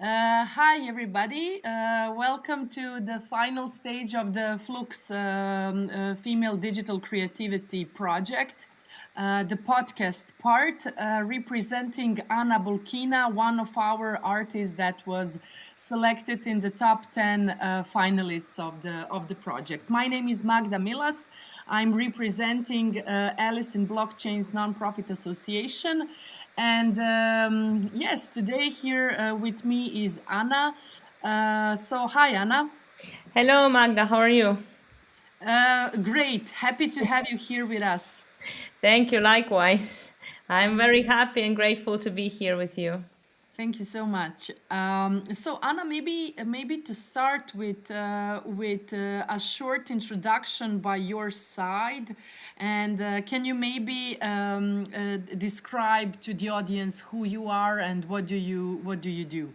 Hi, everybody. Welcome to the final stage of the Flux Female Digital Creativity Project, the podcast part, representing Anna Bulkina, one of our artists that was selected in the top 10 finalists of the project. My name is Magda Milas. I'm representing Alice in Blockchain's nonprofit association. And yes, today here with me is Anna. So, hi, Anna. Hello, Magda. How are you? Great. Happy to have you here with us. Thank you. Likewise. I'm very happy and grateful to be here with you. Thank you so much. So, Anna, maybe to start with a short introduction by your side, and can you maybe describe to the audience who you are and what do you do?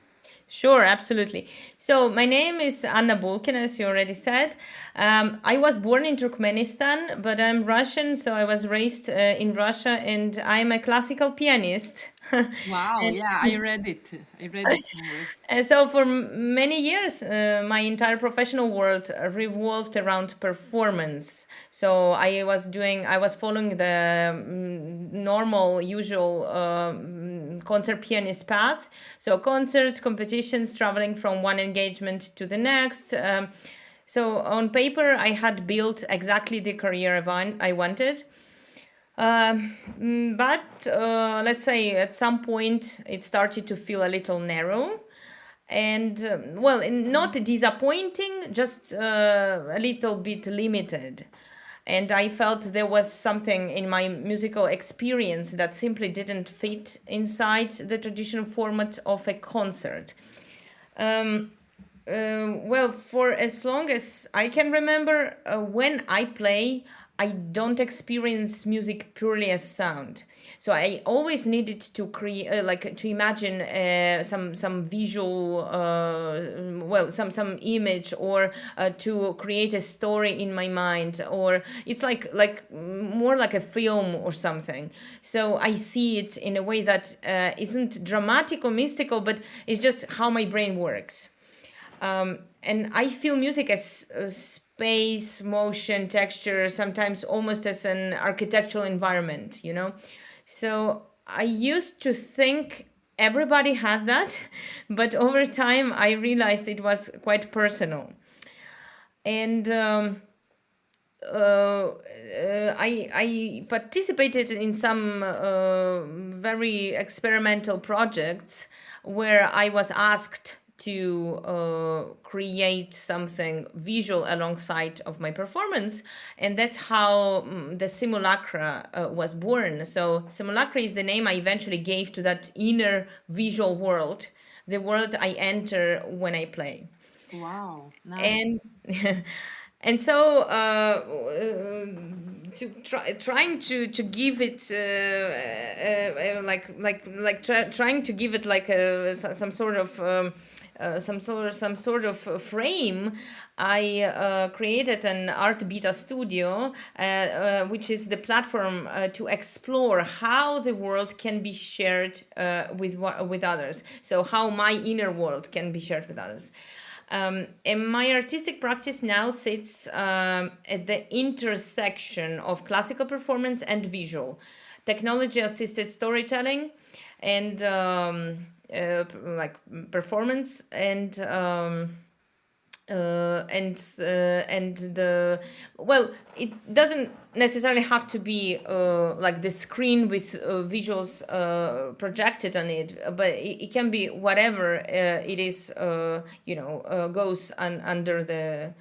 Sure, absolutely. So my name is Anna Bulkin, as you already said. I was born in Turkmenistan, but I'm Russian, so I was raised in Russia, and I'm a classical pianist. Wow, And yeah, I read it. I read it somewhere. And so, for many years, my entire professional world revolved around performance. So, I was following the normal, usual concert pianist path. So, concerts, competitions, traveling from one engagement to the next. So, on paper, I had built exactly the career I wanted. But let's say at some point it started to feel a little narrow and not disappointing, just a little bit limited. And I felt there was something in my musical experience that simply didn't fit inside the traditional format of a concert. For as long as I can remember, when I play, I don't experience music purely as sound. So I always needed to create, to imagine some visual, some image, or to create a story in my mind, or it's more like a film or something. So I see it in a way that isn't dramatic or mystical, but it's just how my brain works. And I feel music as space, motion, texture, sometimes almost as an architectural environment. So I used to think everybody had that, but over time I realized it was quite personal. And I participated in some very experimental projects where I was asked to create something visual alongside of my performance, and that's how the simulacra was born. So simulacra is the name I eventually gave to that inner visual world, the world I enter when I play. Wow, nice. And and so trying to give it trying to give it like some sort of frame. I created an Art Bita Studio, which is the platform to explore how the world can be shared with others. So how my inner world can be shared with others. And my artistic practice now sits at the intersection of classical performance and visual, technology assisted storytelling, and performance, and the it doesn't necessarily have to be like the screen with visuals projected on it, but it can be whatever it is, goes under the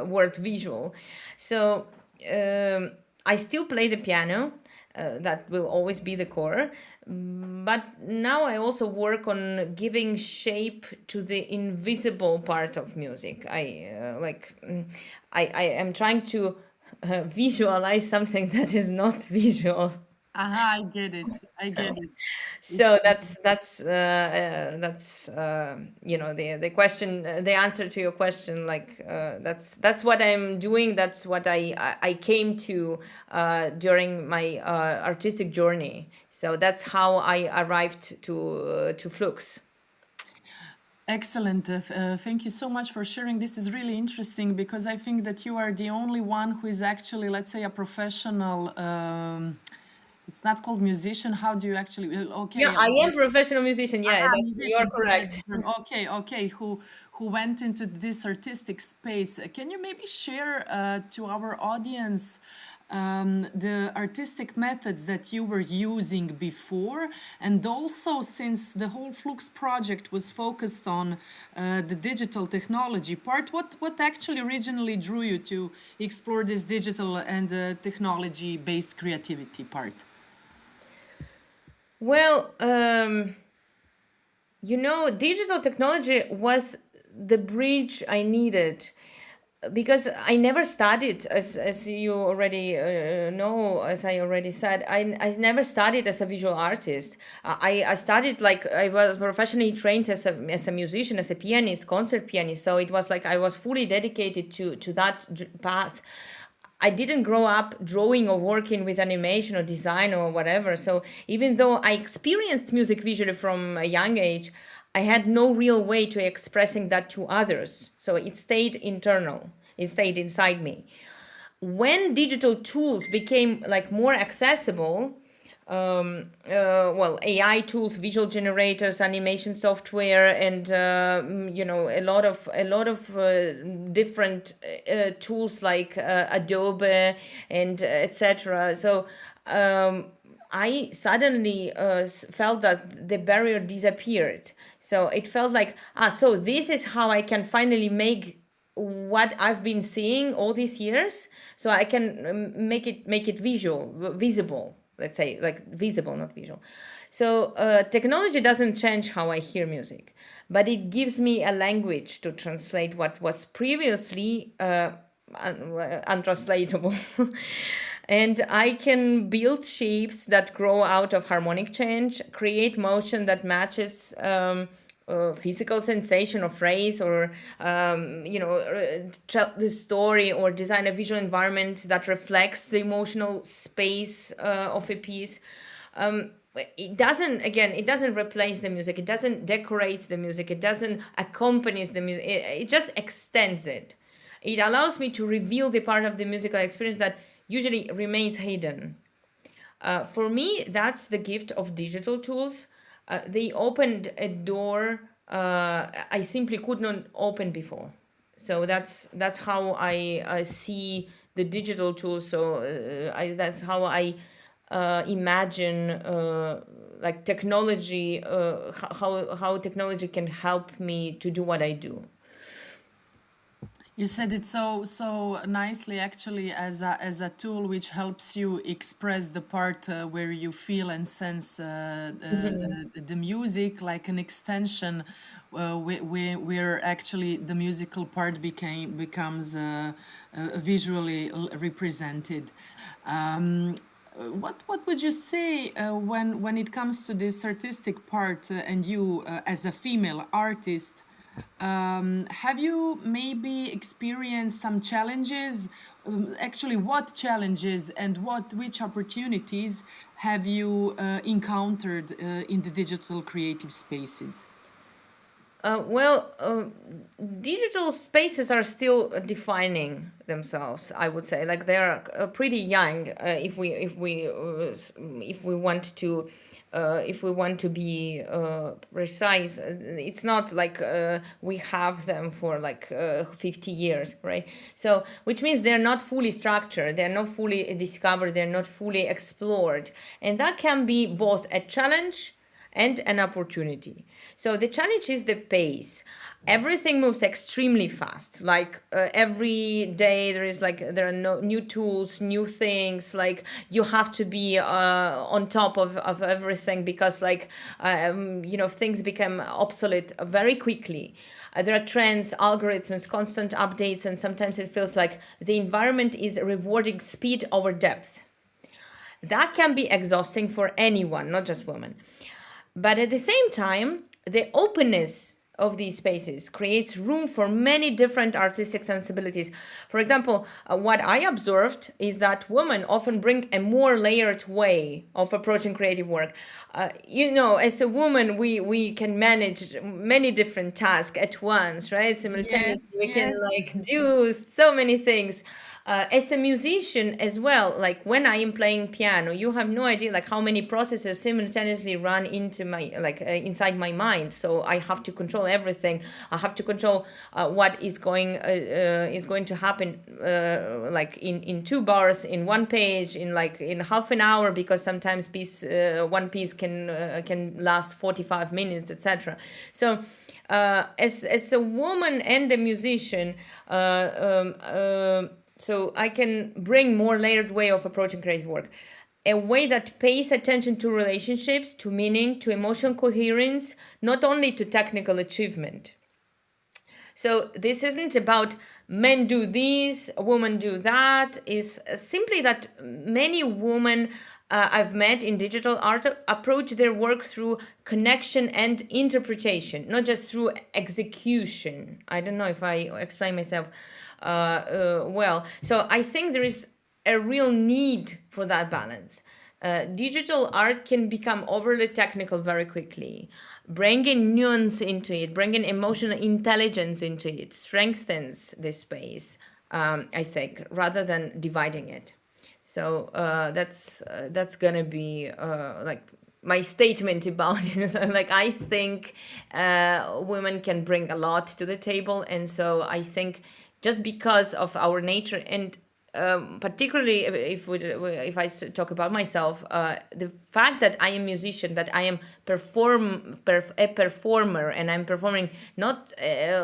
word visual. So I still play the piano. That will always be the core. But now I also work on giving shape to the invisible part of music. I am trying to visualize something that is not visual. Aha, I get it. So that's you know, the question, the answer to your question, like that's what I'm doing. That's what I came to during my artistic journey. So that's how I arrived to Flux. Excellent. Thank you so much for sharing. This is really interesting because I think that you are the only one who is actually, let's say, a professional. It's not called musician. How do you actually? Yeah, Okay, I am professional musician. Yeah, aha, you're musician. correct. Okay, okay. Who went into this artistic space? Can you maybe share to our audience the artistic methods that you were using before, and also since the whole Flux project was focused on the digital technology part, what actually originally drew you to explore this digital and technology-based creativity part? Well, you know, digital technology was the bridge I needed because I never studied, as you already know, as I already said, I never studied as a visual artist. I studied, like, I was professionally trained as a musician, as a pianist, concert pianist. So it was like I was fully dedicated to that path. I didn't grow up drawing or working with animation or design or whatever. So even though I experienced music visually from a young age, I had no real way to expressing that to others. So it stayed internal. It stayed inside me. When digital tools became like more accessible, well, AI tools, visual generators, animation software, and you know, a lot of different tools like Adobe and etc. So I suddenly felt that the barrier disappeared. So it felt like, so this is how I can finally make what I've been seeing all these years. So I can make it visible. Let's say, like, visible, not visual. So technology doesn't change how I hear music, but it gives me a language to translate what was previously untranslatable. And I can build shapes that grow out of harmonic change, create motion that matches physical sensation or phrase, or you know, tell the story, or design a visual environment that reflects the emotional space of a piece. It doesn't, again, it doesn't replace the music, it doesn't decorate the music, it doesn't accompany the music, it just extends it. It allows me to reveal the part of the musical experience that usually remains hidden. For me, that's the gift of digital tools. They opened a door I simply could not open before. So that's how I see the digital tools. So that's how I imagine like technology, how technology can help me to do what I do. You said it so nicely, actually, as a tool which helps you express the part where you feel and sense the music, like an extension, where actually the musical part becomes visually represented. What would you say when it comes to this artistic part, and you as a female artist? Have you maybe experienced some challenges? Actually, what challenges and which opportunities have you encountered in the digital creative spaces? Well, digital spaces are still defining themselves. I would say, like, they're pretty young. If we want to. If we want to be precise, it's not like we have them for like 50 years, right? So, which means they're not fully structured, they're not fully discovered, they're not fully explored. And that can be both a challenge and an opportunity. So the challenge is the pace. Everything moves extremely fast. Like every day there are no new tools, new things. Like you have to be on top of everything, because like you know, things become obsolete very quickly. There are trends, algorithms, constant updates, and sometimes it feels like the environment is rewarding speed over depth. That can be exhausting for anyone, not just women. But at the same time, the openness of these spaces creates room for many different artistic sensibilities. For example, what I observed is that women often bring a more layered way of approaching creative work. As a woman, we can manage many different tasks at once, right? Simultaneously, Yes, we can yes. do so many things. As a musician as well, like when I am playing piano, you have no idea like how many processes simultaneously run into my inside my mind. So I have to control everything. I have to control what is going to happen like in 2 bars, in one page, in half an hour, because sometimes one piece can last 45 minutes, etc. So as a woman and a musician, so I can bring more layered way of approaching creative work, a way that pays attention to relationships, to meaning, to emotional coherence, not only to technical achievement. So this isn't about men do this, women do that. Is simply that many women I've met in digital art approach their work through connection and interpretation, not just through execution. I don't know if I explain myself well. So I think there is a real need for that balance. Digital art can become overly technical very quickly. Bringing nuance into it, bringing emotional intelligence into it, strengthens this space, I think, rather than dividing it. So that's gonna be like my statement about it. So, like, I think women can bring a lot to the table, and so I think just because of our nature, and particularly if I talk about myself, the fact that I am a musician, that I am a performer, and I'm performing not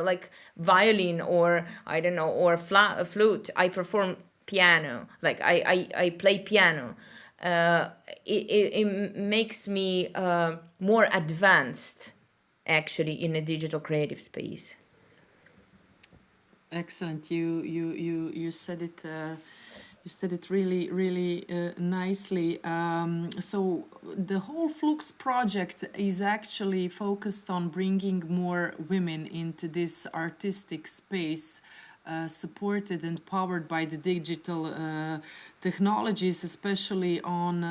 like violin or I don't know, or flute. I perform piano, like I play piano. It makes me more advanced, actually, in a digital creative space. Excellent. You said it. You said it really, really nicely. So the whole Flux project is actually focused on bringing more women into this artistic space, supported and powered by the digital technologies, especially on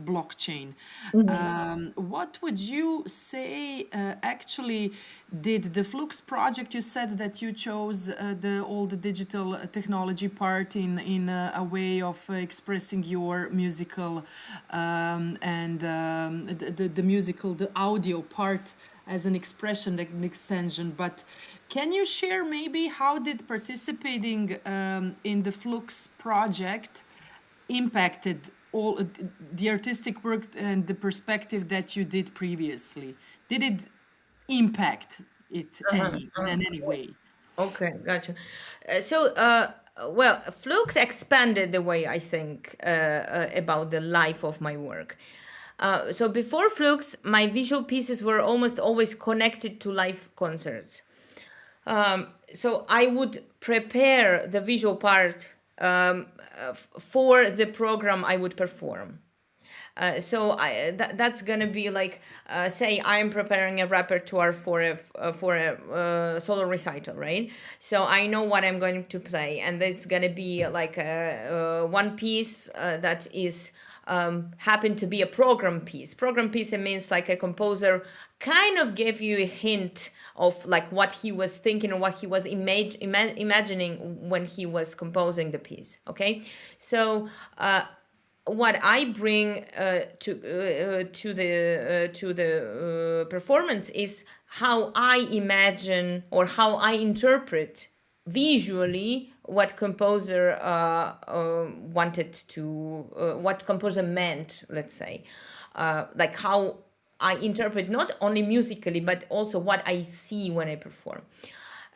blockchain. What would you say actually did the Flux project? You said that you chose the all the digital technology part in a way of expressing your musical and the musical, the audio part as an expression, like an extension. But can you share maybe how did participating in the Flux project impacted all the artistic work and the perspective that you did previously? Did it impact it in any way? Okay, gotcha. Well, Flux expanded the way I think about the life of my work. So before Flux, my visual pieces were almost always connected to live concerts. So I would prepare the visual part for the program I would perform. That's gonna be like, say I'm preparing a repertoire for a solo recital, right? So I know what I'm going to play, and it's gonna be like one piece that is happen to be a program piece. Program piece, it means like a composer kind of gave you a hint of like what he was thinking or what he was imagining when he was composing the piece. Okay, so what I bring to the performance is how I imagine or how I interpret visually what composer wanted to, what composer meant, let's say, like how I interpret not only musically but also what I see when I perform.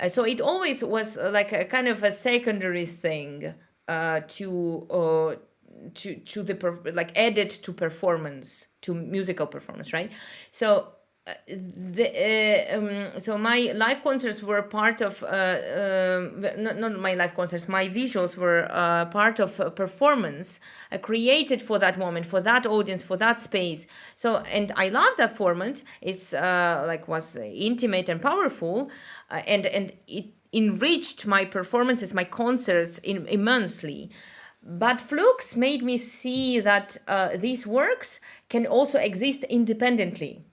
So it always was like a kind of a secondary thing to the like added to performance, to musical performance, right? So So my live concerts were part of not my live concerts, my visuals were part of a performance created for that moment, for that audience, for that space. So, and I love that format. It's like was intimate and powerful, and it enriched my performances, my concerts immensely. But Flux made me see that these works can also exist independently.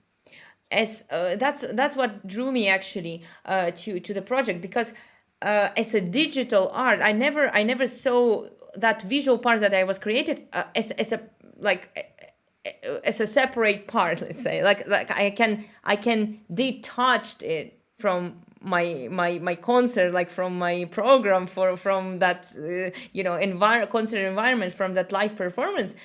As That's what drew me actually to the project, because as a digital art, I never saw that visual part that I was created as a like as a separate part, let's say, like I can detach it from my concert, like from my program, from that concert environment, from that live performance,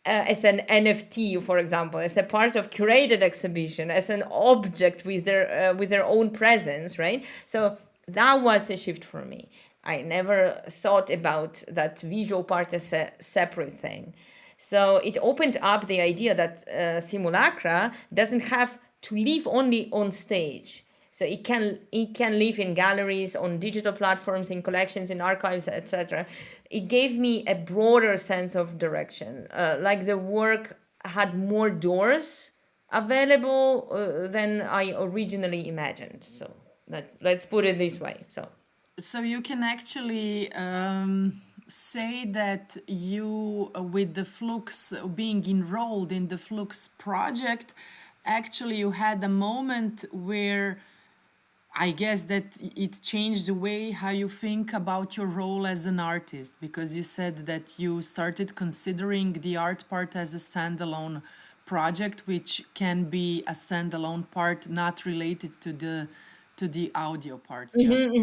as an NFT, for example, as a part of curated exhibition, as an object with their own presence, right? So that was a shift for me. I never thought about that visual part as a separate thing. So it opened up the idea that simulacra doesn't have to live only on stage. So it can live in galleries, on digital platforms, in collections, in archives, etc. It gave me a broader sense of direction. Like the work had more doors available than I originally imagined. So let's put it this way. So you can actually say that you, with the Flux, being enrolled in the Flux project, actually you had a moment where I guess that it changed the way how you think about your role as an artist, because you said that you started considering the art part as a standalone project, which can be a standalone part not related to the audio part just.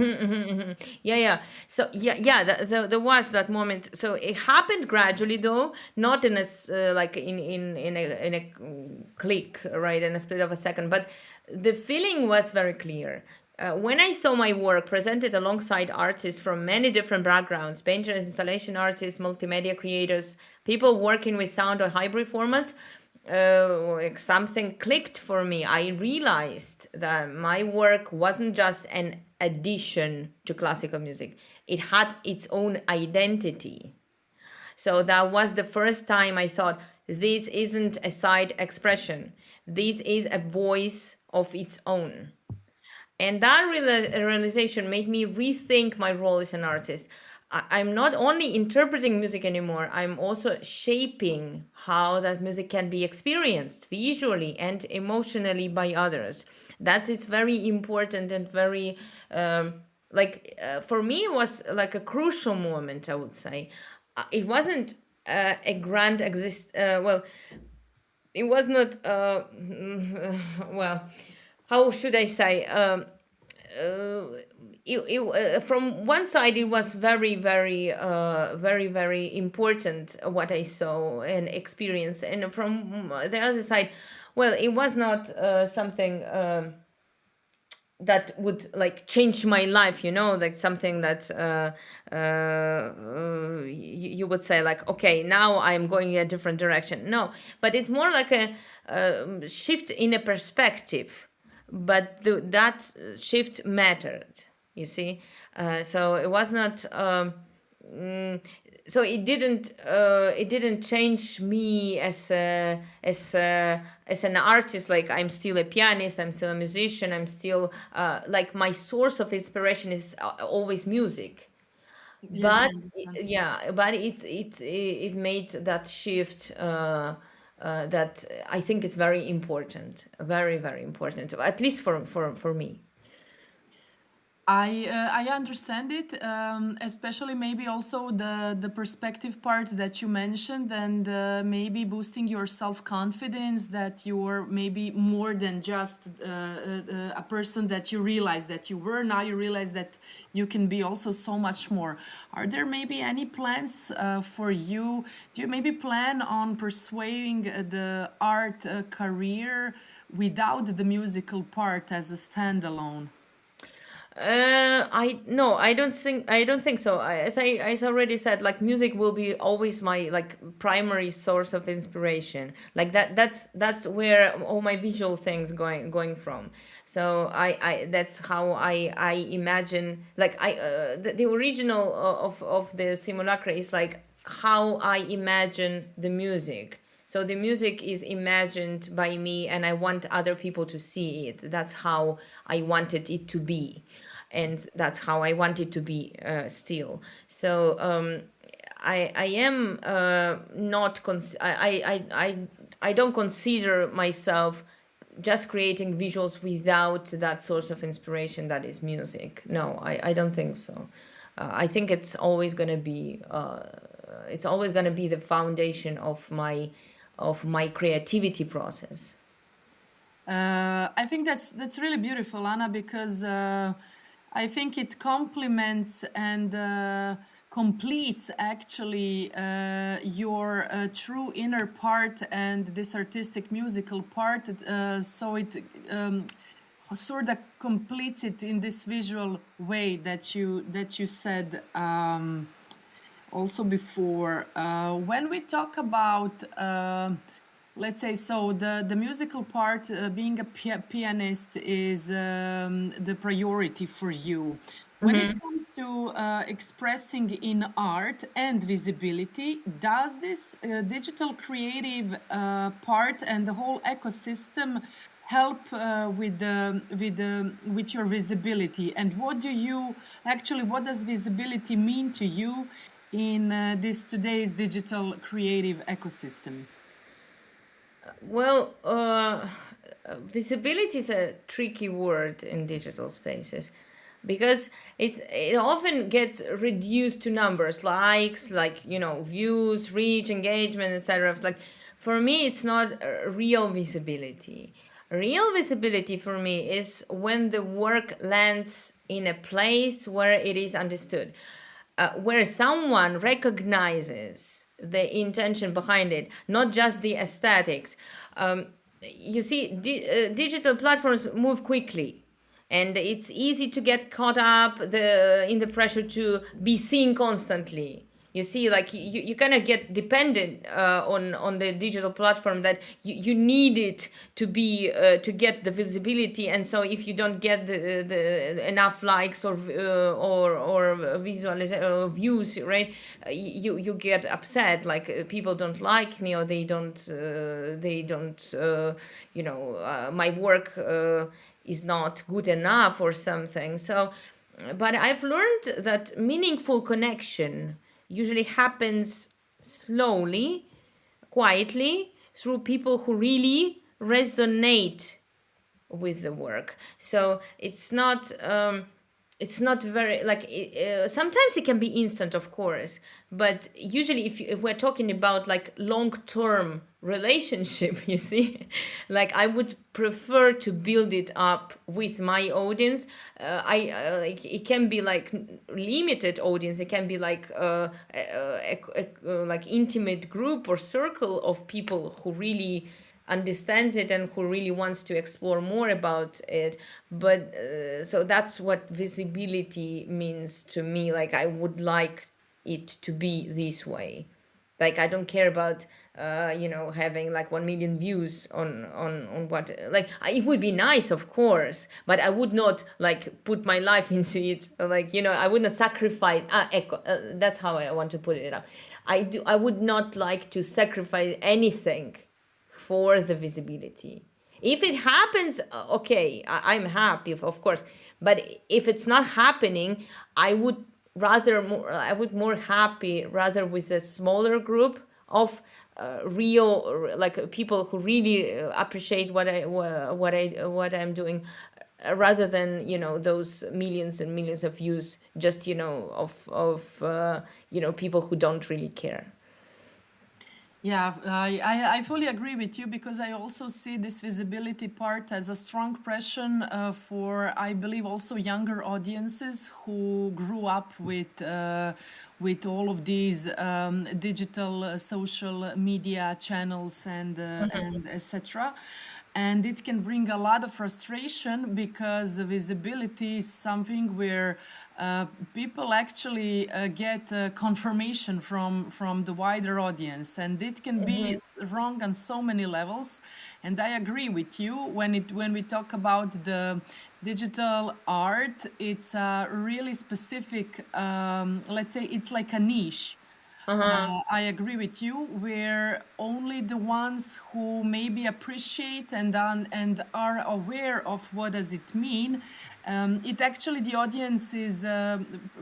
Yeah, yeah. So yeah. There was that moment. So it happened gradually, though, not in like in a click, right, in a split of a second. But the feeling was very clear. When I saw my work presented alongside artists from many different backgrounds, painters, installation artists, multimedia creators, people working with sound or hybrid formats, like something clicked for me. I realized that my work wasn't just an addition to classical music, it had its own identity. So that was the first time I thought, this isn't a side expression, this is a voice of its own. And that realization made me rethink my role as an artist. I'm not only interpreting music anymore, I'm also shaping how that music can be experienced visually and emotionally by others. That is very important and very, for me, it was like a crucial moment, I would say. It wasn't a grand well, it was not, well, how should I say? From one side it was very important what I saw and experienced, and from the other side, well, it was not something that would like change my life, like something that you would say like, okay, now I'm going in a different direction. No, but it's more like a shift in a perspective, but that shift mattered, you see. So it was not mm, so it didn't change me as an artist. Like, I'm still a pianist, I'm still a musician, I'm still like, my source of inspiration is always music. Yes, I But understand. yeah, but it made that shift, that I think is very important, very important, at least for me. I understand it, especially maybe also the perspective part that you mentioned, and maybe boosting your self confidence, that you're maybe more than just a person that you realize that you were. Now you realize that you can be also so much more. Are there maybe any plans for you? Do you maybe plan on pursuing the art career without the musical part as a standalone? I don't think so. As I already said, like music will be always my like primary source of inspiration. Like that's where all my visual things going from. So I that's how I imagine, like the original of the simulacra is like how I imagine the music. So the music is imagined by me, and I want other people to see it. That's how I wanted it to be, and that's how I want it to be still. So I am not I don't consider myself just creating visuals without that source of inspiration that is music. No, I don't think so. I think it's always gonna be the foundation of my creativity process. I think that's really beautiful, Anna, because I think it complements and completes actually your true inner part and this artistic musical part. So it sort of completes it in this visual way that you said also before. When we talk about let's say, so the musical part, being a pianist is the priority for you. When it comes to expressing in art and visibility, does this digital creative part and the whole ecosystem help with your visibility? And what does visibility mean to you in this today's digital creative ecosystem? Well, visibility is a tricky word in digital spaces because it often gets reduced to numbers, likes, like views, reach, engagement, etc. It's like, for me, it's not real visibility. Real visibility for me is when the work lands in a place where it is understood, where someone recognizes the intention behind it, not just the aesthetics. You see, digital platforms move quickly, and it's easy to get caught up in the pressure to be seen constantly. You see, like you kind of get dependent on the digital platform, that you need it to be to get the visibility, and so if you don't get the enough likes or views, right, you get upset, like people don't like me, or they don't my work is not good enough or something. So, but I've learned that meaningful connection usually happens slowly, quietly, through people who really resonate with the work. So it's not very like sometimes it can be instant, of course, but usually if we're talking about like long-term relationship, you see, like I would prefer to build it up with my audience. I like it can be like limited audience, it can be like like intimate group or circle of people who really understands it and who really wants to explore more about it. But so that's what visibility means to me. Like I would like it to be this way. Like I don't care about having like 1 million views on what, like it would be nice, of course, but I would not like put my life into it. Like I would not sacrifice that's how I want to put it up. I would not like to sacrifice anything for the visibility. If it happens, okay, I'm happy, of course. But if it's not happening, I would more happy rather with a smaller group of real, like people who really appreciate what I'm doing, rather than those millions and millions of views, just of people who don't really care. Yeah, I fully agree with you, because I also see this visibility part as a strong pressure for, I believe, also younger audiences who grew up with all of these digital social media channels and etc. and it can bring a lot of frustration because the visibility is something where people actually get confirmation from the wider audience, and it can be wrong on so many levels. And I agree with you when we talk about the digital art, it's a really specific, let's say it's like a niche. Uh-huh. I agree with you, where only the ones who maybe appreciate and are aware of what does it mean. It actually, the audience is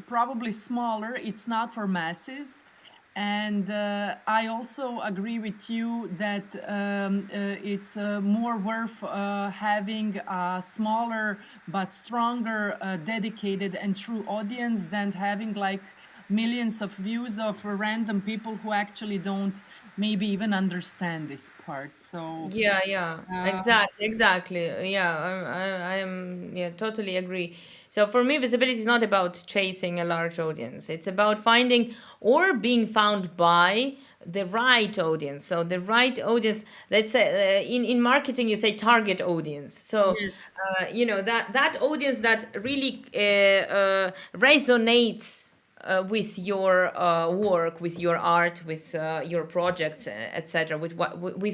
probably smaller. It's not for masses. And I also agree with you that it's more worth having a smaller but stronger, dedicated and true audience than having like millions of views of random people who actually don't maybe even understand this part. So, Yeah, yeah, uh, exactly. Yeah, I am, yeah, totally agree. So for me, visibility is not about chasing a large audience. It's about finding or being found by the right audience. So the right audience, let's say in marketing, you say target audience. So yes. that audience that really resonates with your work, with your art, with your projects, etc., with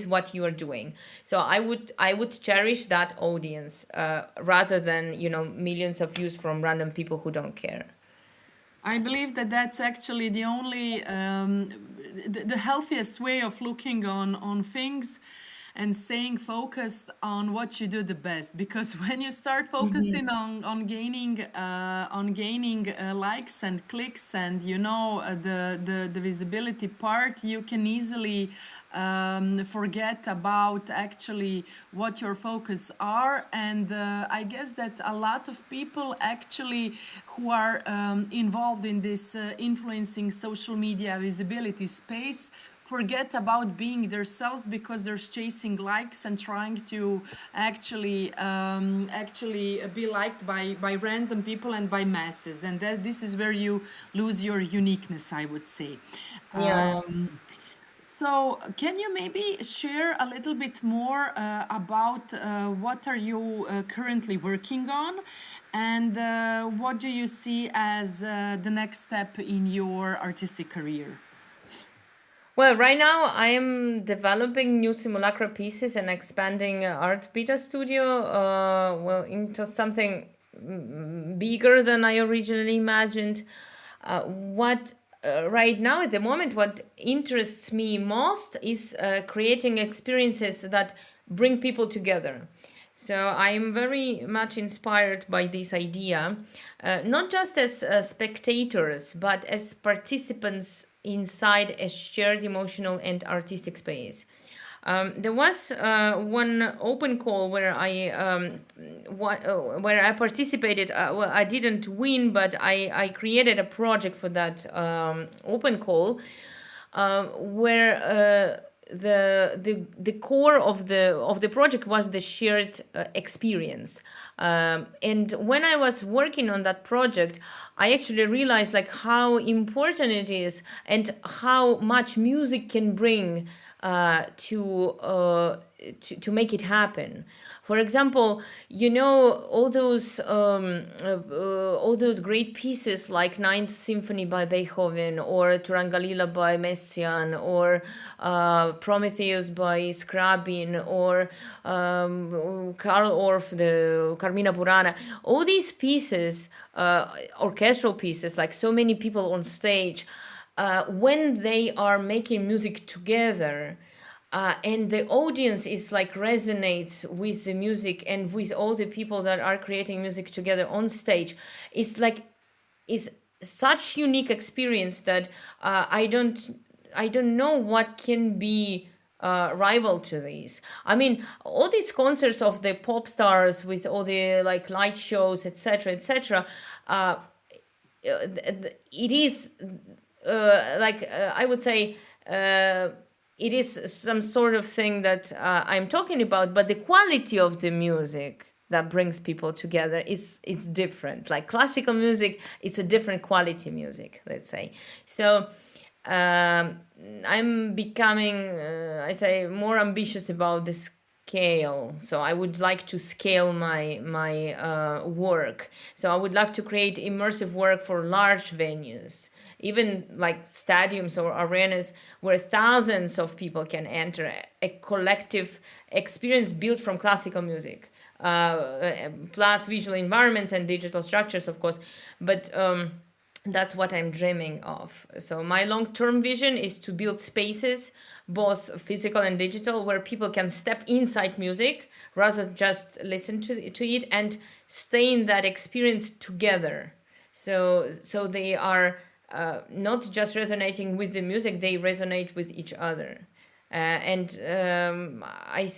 what you are doing. So I would cherish that audience rather than millions of views from random people who don't care. I believe that that's actually the only, the healthiest way of looking on things and staying focused on what you do the best. Because when you start focusing on gaining likes and clicks and the visibility part, you can easily forget about actually what your focus are. And I guess that a lot of people actually who are involved in this influencing social media visibility space forget about being themselves because they're chasing likes and trying to actually be liked by random people and by masses, and that this is where you lose your uniqueness, I would say. Yeah. So, can you maybe share a little bit more about what are you currently working on, and what do you see as the next step in your artistic career? Well, right now I am developing new simulacra pieces and expanding Art Bita Studio, into something bigger than I originally imagined. What Right now at the moment, what interests me most is creating experiences that bring people together. So I am very much inspired by this idea, not just as spectators, but as participants inside a shared emotional and artistic space. There was one open call where I participated. Well, I didn't win, but I created a project for that open call, where the core of the project was the shared experience. And when I was working on that project, I actually realized like how important it is and how much music can bring to make it happen. For example, all those great pieces like Ninth Symphony by Beethoven, or Turangalila by Messiaen, or Prometheus by Scriabin, or Karl Orff, the Carmina Burana. All these pieces, orchestral pieces, like so many people on stage, when they are making music together, and the audience is like resonates with the music and with all the people that are creating music together on stage, it's such unique experience that I don't know what can be rival to these. I mean, all these concerts of the pop stars with all the like light shows, etc., etc. It is I would say it is some sort of thing that I'm talking about, but the quality of the music that brings people together is different. Like classical music, it's a different quality music, let's say. So I'm becoming, I say, more ambitious about this scale. So I would like to scale my work. So I would like to create immersive work for large venues, even like stadiums or arenas where thousands of people can enter, a collective experience built from classical music, plus visual environments and digital structures, of course. But that's what I'm dreaming of. So my long-term vision is to build spaces, both physical and digital, where people can step inside music rather than just listen to it, and stay in that experience together. So they are not just resonating with the music; they resonate with each other. And I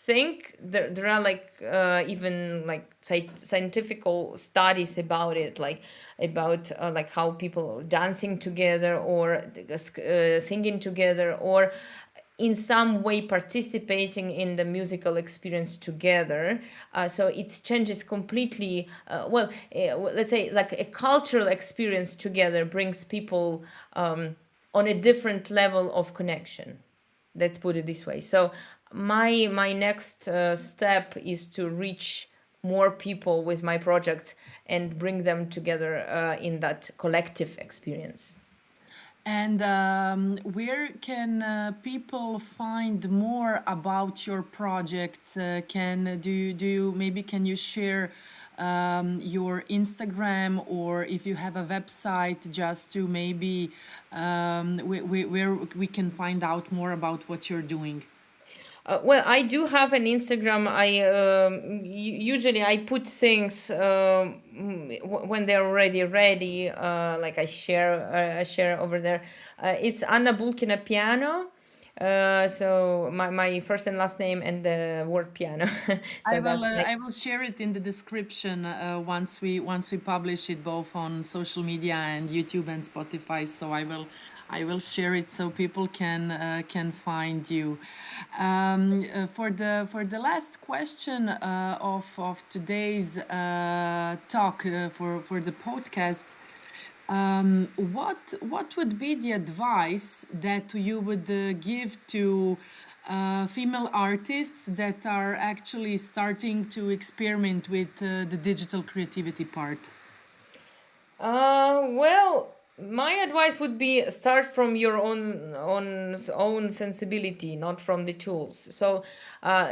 think there are like even like scientific studies about it, like about like how people are dancing together or singing together, or in some way participating in the musical experience together. So it changes completely. Let's say like a cultural experience together brings people on a different level of connection. Let's put it this way. So my next step is to reach more people with my projects and bring them together in that collective experience. And where can people find more about your projects? Can you share your Instagram, or if you have a website, just to maybe where we can find out more about what you're doing? Well, I do have an Instagram. I usually I put things when they're already ready. Like I share over there. It's Anna Bulkina Piano. So my first and last name and the word piano. So that's my. I will share it in the description once we publish it both on social media and YouTube and Spotify. So I will share it so people can find you. For the last question of today's talk for the podcast, what would be the advice that you would give to female artists that are actually starting to experiment with the digital creativity part? Well, my advice would be start from your own sensibility, not from the tools. So,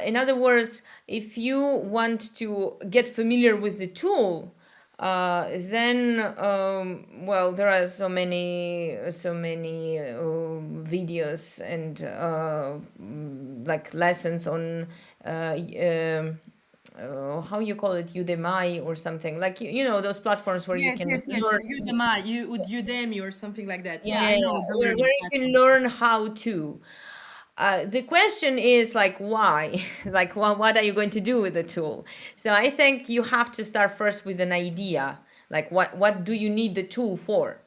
in other words, if you want to get familiar with the tool, then well, there are so many videos and like lessons on how you call it, Udemy or something, like you know those platforms where you Yes, can yes, yes. learn. Udemy or something like that. Yeah, Yeah, yeah, I yeah. know the Where learning you can platform. learn how to. The question is like why? Like what are you going to do with the tool? So I think you have to start first with an idea. Like what do you need the tool for?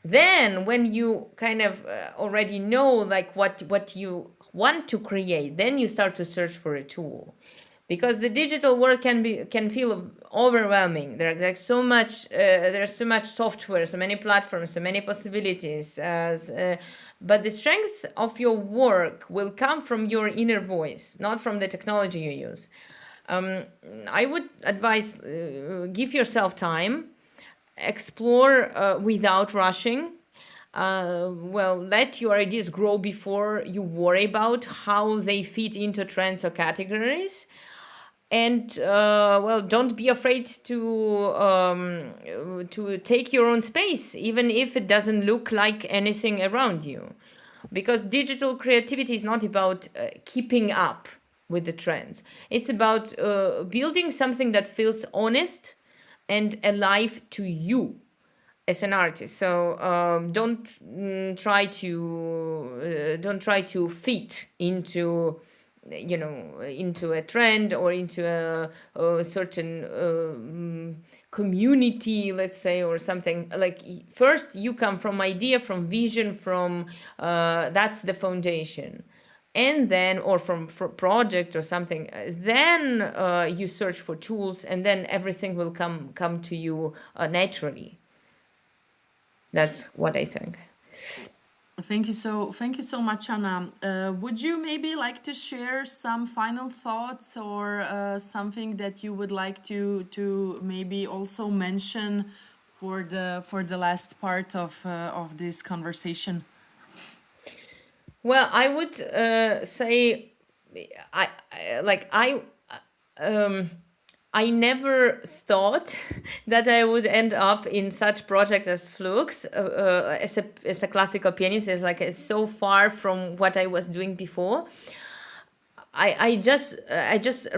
Then when you kind of already know like what you want to create, then you start to search for a tool, because the digital world can feel overwhelming. There's so much there's so much software, so many platforms, so many possibilities, but the strength of your work will come from your inner voice, not from the technology you use. um, I would advise, give yourself time, explore without rushing. Well, let your ideas grow before you worry about how they fit into trends or categories. And well, don't be afraid to take your own space, even if it doesn't look like anything around you, because digital creativity is not about keeping up with the trends. It's about building something that feels honest and alive to you as an artist. So don't try to fit into, you know, into a trend or into a certain community, let's say, or something. Like first you come from idea, from vision, from that's the foundation, and then, or from project or something, then you search for tools, and then everything will come to you naturally. That's what I think. Thank you so much, Anna. Would you maybe like to share some final thoughts or something that you would like to maybe also mention for the last part of this conversation? Well, I would say I um, I never thought that I would end up in such project as Flux as a classical pianist. It's so far from what I was doing before. I just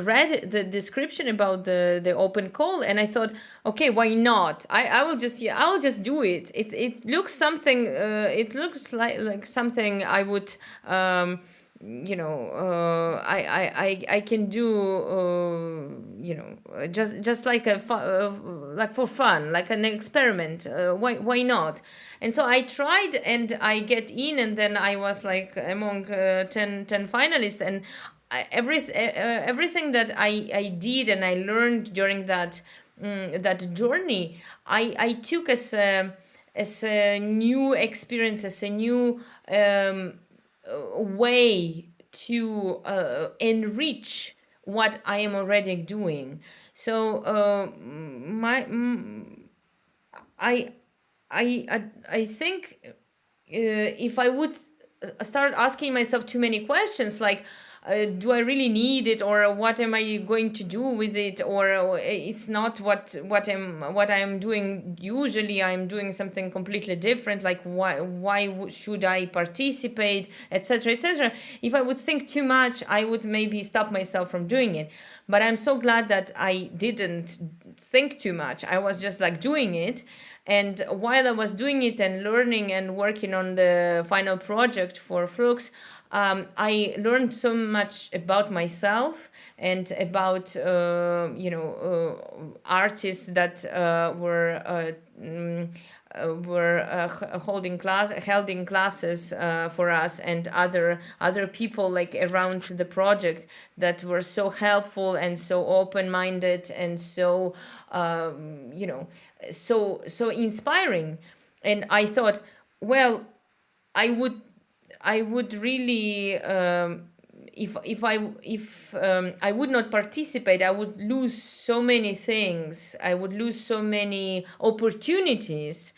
read the description about the open call, and I thought, okay, why not? I will just, yeah, I will just do it. It looks something. It looks like something I would. I can do. Just like like for fun, like an experiment. Why not? And so I tried, and I get in, and then I was like among 10 finalists, and everything that I did and I learned during that journey, I took as a new experience, as a new way to enrich what I am already doing. So I I think if I would start asking myself too many questions, like do I really need it, or what am I going to do with it, or it's not what I'm doing usually, I'm doing something completely different, like why should I participate, etc., etc. If I would think too much, I would maybe stop myself from doing it. But I'm so glad that I didn't think too much. I was just like doing it. And while I was doing it and learning and working on the final project for Flux, I learned so much about myself and about artists that were holding classes for us, and other people like around the project that were so helpful and so open minded and so so inspiring. And I thought, well, I would I would really if I would not participate, I would lose so many things. I would lose so many opportunities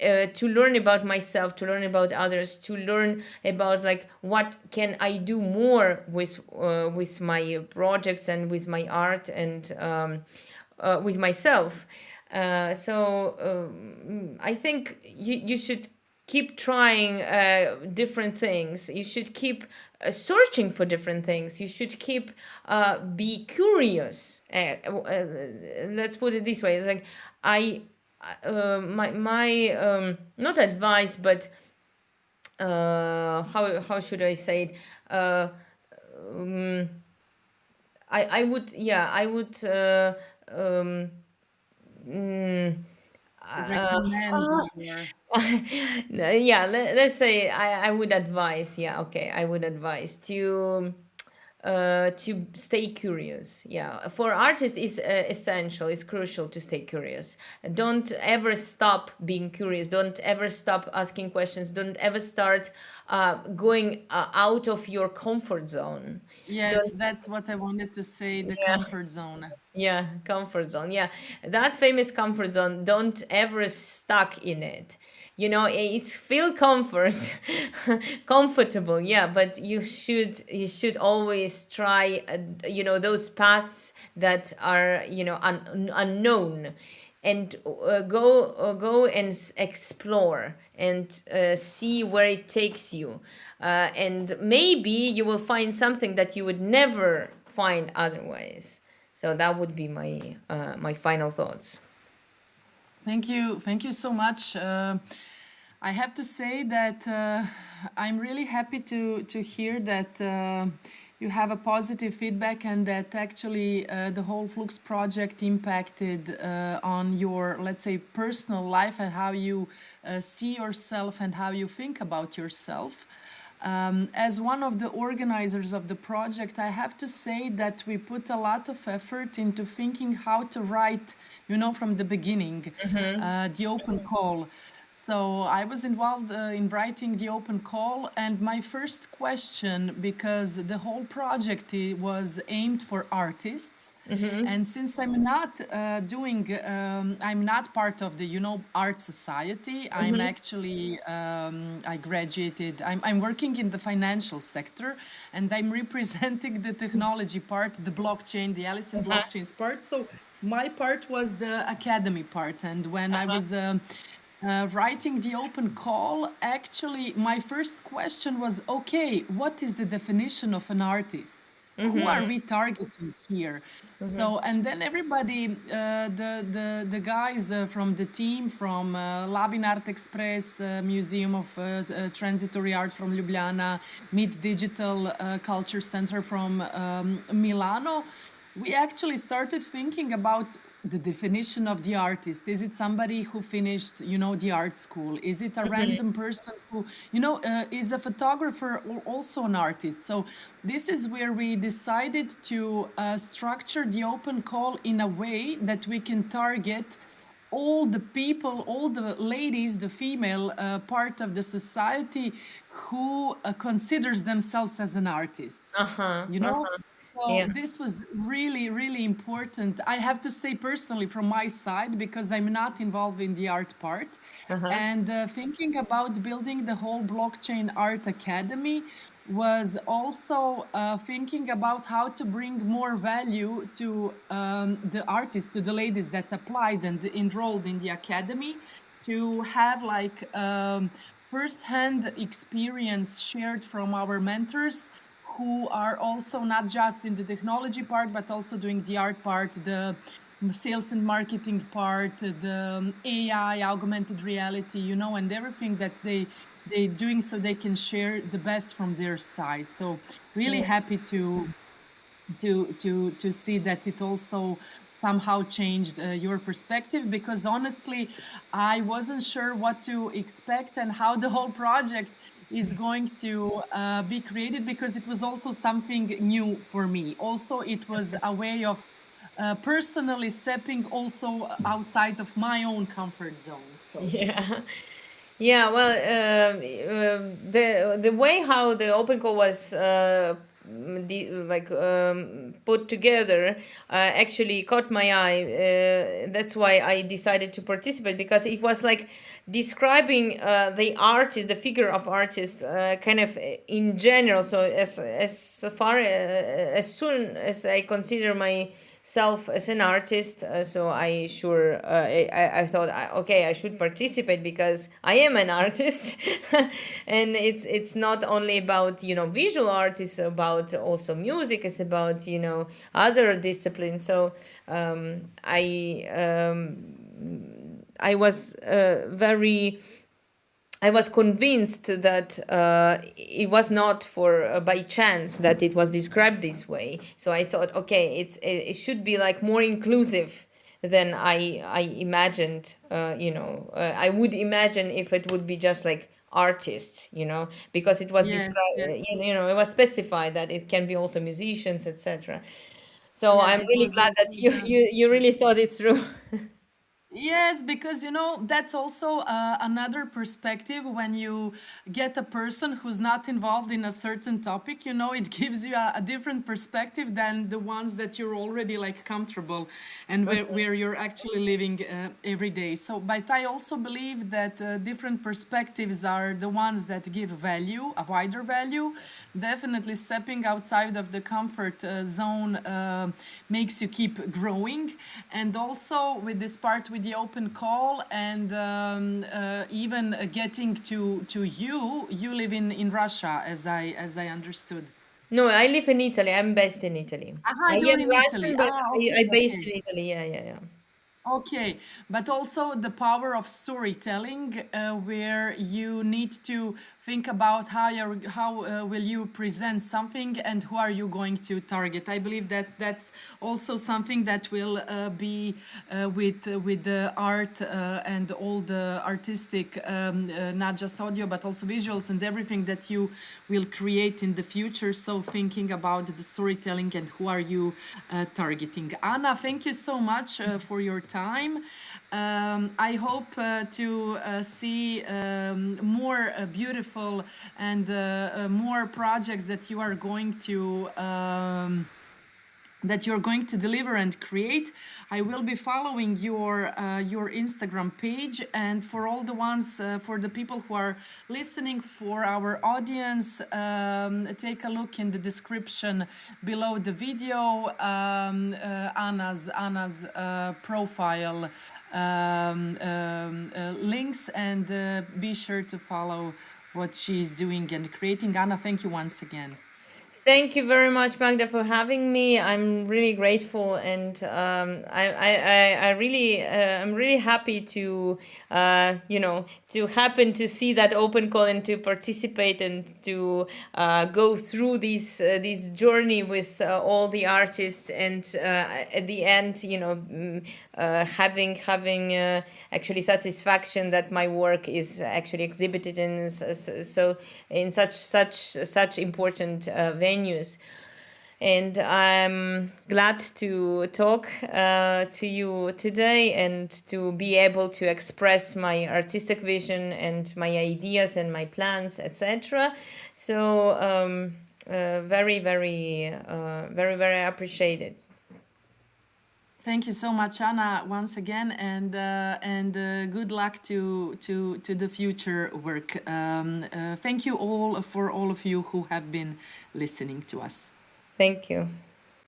to learn about myself, to learn about others, to learn about like what can I do more with my projects and with my art and with myself. I think you should keep trying different things. You should keep searching for different things. You should keep be curious. Let's put it this way. It's like I my not advice, but how should I say it? I would, yeah, I would mm, Recommend uh, or yeah, let's say I would advise, yeah, okay, I would advise to stay curious. Yeah, for artists is essential, it's crucial to stay curious. Don't ever stop being curious, don't ever stop asking questions, don't ever start going out of your comfort zone. yes, Don't, that's what I wanted to say, the yeah, comfort zone. yeah, comfort zone. Yeah, that famous comfort zone. Don't ever stuck in it. It's feel comfort, comfortable. Yeah, but you should always try. Those paths that are unknown, and go and explore and see where it takes you, and maybe you will find something that you would never find otherwise. So that would be my final thoughts. Thank you so much. I have to say that I'm really happy to hear that you have a positive feedback and that actually the whole Flux project impacted on your, let's say, personal life and how you see yourself and how you think about yourself. As one of the organizers of the project, I have to say that we put a lot of effort into thinking how to write, from the beginning, the open call. So I was involved in writing the open call, and my first question, because the whole project was aimed for artists, Mm-hmm. and since I'm not I'm not part of the, art society. I'm Mm-hmm. actually, I graduated, I'm working in the financial sector, and I'm representing the technology part, the blockchain, the Allison Uh-huh. blockchains part. So my part was the academy part. And when I Uh-huh. was writing the open call, actually, my first question was, okay, what is the definition of an artist? Who are Mm-hmm. we targeting here? Mm-hmm. So, and then everybody, the guys from the team from Labin Art Express, Museum of Transitory Art from Ljubljana, Meet Digital Culture Center from Milano, we actually started thinking about the definition of the artist. Is it somebody who finished, the art school? Is it a Mm-hmm. random person who, is a photographer or also an artist? So this is where we decided to structure the open call in a way that we can target all the people, all the ladies, the female part of the society who considers themselves as an artist, Uh-huh. you know? Uh-huh. So Yeah. this was really, really important. I have to say personally from my side, because I'm not involved in the art part. Uh-huh. And thinking about building the whole blockchain art academy was also thinking about how to bring more value to the artists, to the ladies that applied and enrolled in the academy, to have like first-hand experience shared from our mentors who are also not just in the technology part, but also doing the art part, the sales and marketing part, the AI, augmented reality, and everything that they doing so they can share the best from their side. So really Yeah. happy to see that it also somehow changed your perspective, because honestly I wasn't sure what to expect and how the whole project is going to be created, because it was also something new for me. Also it was a way of personally stepping also outside of my own comfort zone. So Yeah. Yeah, well, the way how the open call was put together actually caught my eye. That's why I decided to participate, because it was like describing the artist, the figure of artist, kind of in general. So as far as soon as I consider myself as an artist, so I thought, okay, I should participate because I am an artist. And it's not only about, visual art, it's about also music, it's about, other disciplines. So I was very, I was convinced that it was not for by chance that it was described this way. So I thought, okay, it should be like more inclusive than I imagined. I would imagine if it would be just like artists, because it was yes, described, yes, it was specified that it can be also musicians, etc. So yeah, I'm it really was glad that also you the you, you really thought it through. Yes, because that's also another perspective when you get a person who's not involved in a certain topic. It gives you a different perspective than the ones that you're already like comfortable and where you're actually living every day. So, but I also believe that different perspectives are the ones that give value, a wider value. Definitely stepping outside of the comfort zone makes you keep growing. And also with this part with the open call, and even getting to you live in Russia, as I understood. No, I live in Italy. I'm based in Italy. Aha, I you're am in Italy. Russian, but Okay, I based okay. in Italy. Yeah, yeah, yeah. Okay, but also the power of storytelling, where you need to think about how will you present something and who are you going to target. I believe that that's also something that will be with the art and all the artistic, not just audio but also visuals and everything that you will create in the future. So thinking about the storytelling and who are you targeting. Anna, thank you so much for your time. I hope to see more beautiful and more projects that you are going to deliver and create. I will be following your Instagram page, and for all the ones, for the people who are listening, for our audience, take a look in the description below the video, Anna's profile links, and be sure to follow what she's doing and creating. Anna, thank you once again. Thank you very much, Magda, for having me. I'm really grateful, and I really, I'm really happy to, to happen to see that open call and to participate and to go through this journey with all the artists, and at the end, having actually satisfaction that my work is actually exhibited in in such important venues. And I'm glad to talk to you today and to be able to express my artistic vision and my ideas and my plans, etc. So very, very, very appreciated. Thank you so much, Anna, once again, and good luck to the future work. Thank you all for all of you who have been listening to us. Thank you.